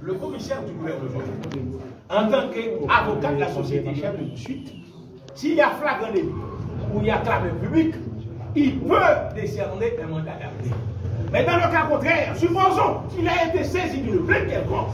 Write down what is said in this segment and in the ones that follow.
le commissaire du gouvernement, en tant qu'avocat de la société chef de suite, s'il y a flagrant délit ou il y a clamé public, il peut décerner un mandat d'arrêt. Mais dans le cas contraire, supposons qu'il a été saisi d'une plainte quelconque,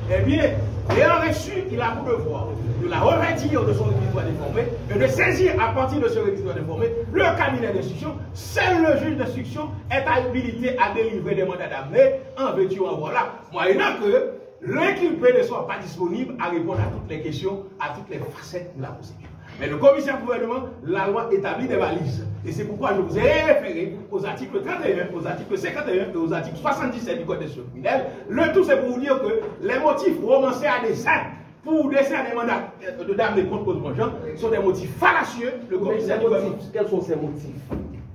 eh bien, ayant reçu, il a pour devoir de la revêtir de son réquisitoire d'informé et de saisir à partir de ce réquisitoire d'informé le cabinet d'instruction. Seul le juge d'instruction est habilité à délivrer des mandats d'amener en vertu en voilà, moyennant que l'inculpé ne soit pas disponible à répondre à toutes les questions, à toutes les facettes de la procédure. Mais le commissaire du gouvernement, la loi établit des balises. Et c'est pourquoi je vous ai référé aux articles 31, aux articles 51 et aux articles 77 du Code des procédures criminelles. Le tout, c'est pour vous dire que les motifs romancés à dessein pour décerner des mandats d'amener contre cause Bonjean sont des motifs fallacieux. Le commissaire du gouvernement. Quels sont ces motifs?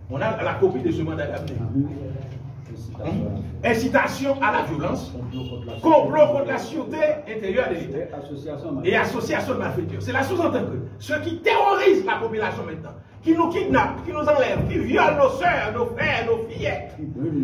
On a la copie de ce mandat d'amener. Incitation à la violence, complot contre la sûreté intérieure de l'État et association de malfaiteurs. Cela sous-entend que ceux qui terrorisent la population maintenant, qui nous kidnappent, qui nous enlèvent, qui violent nos soeurs, nos frères, nos fillettes,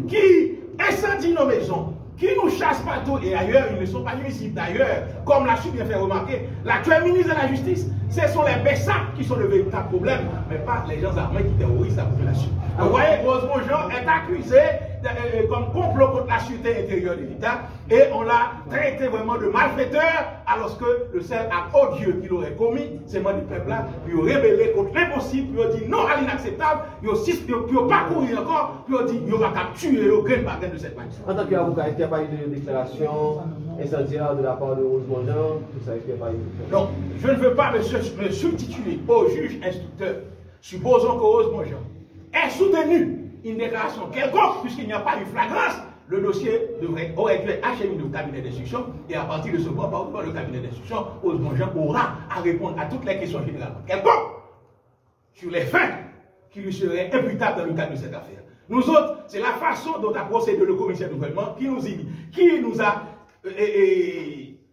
qui incendient nos maisons, qui nous chassent partout et ailleurs, ils ne sont pas nuisibles d'ailleurs, comme l'a su bien fait remarquer l'actuel ministre de la Justice. Ce sont les Bessap qui sont le véritable problème, mais pas les gens armés qui terrorisent la population. Vous voyez, Rose Bonjean est accusé comme complot contre la sûreté intérieure de l'État et on l'a traité vraiment de malfaiteur alors que le seul acte odieux qu'il aurait commis, c'est moi du peuple-là, puis il rébellé contre l'impossible, puis il dit non à l'inacceptable, puis il pas courir encore, puis il dit il va tuer le grain de cette manière. En tant qu'avocat, est-ce qu'il n'y a pas eu de déclaration incendiaire de la part de Rose Bonjean? Tout ça, est-ce qu'il n'y a pas eu? Non, je ne veux pas me substituer au juge instructeur. Supposons que Rose Bonjean ait soutenu une déclaration quelconque, puisqu'il n'y a pas eu flagrance, le dossier aurait dû être acheminé au cabinet d'instruction, et à partir de ce moment, par le cabinet d'instruction, Rose Bonjean aura à répondre à toutes les questions générales quelconques sur les faits qui lui seraient imputables dans le cadre de cette affaire. Nous autres, c'est la façon dont a procédé le commissaire du gouvernement qui nous a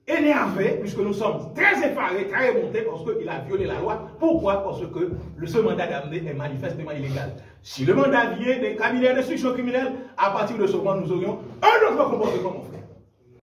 énervés, puisque nous sommes très effarés, très remontés, parce qu'il a violé la loi. Pourquoi? Parce que ce mandat d'amener est manifestement illégal. Si le mandat vient des cabinets d'instruction criminelle, à partir de ce moment, nous aurions un autre comportement, mon frère.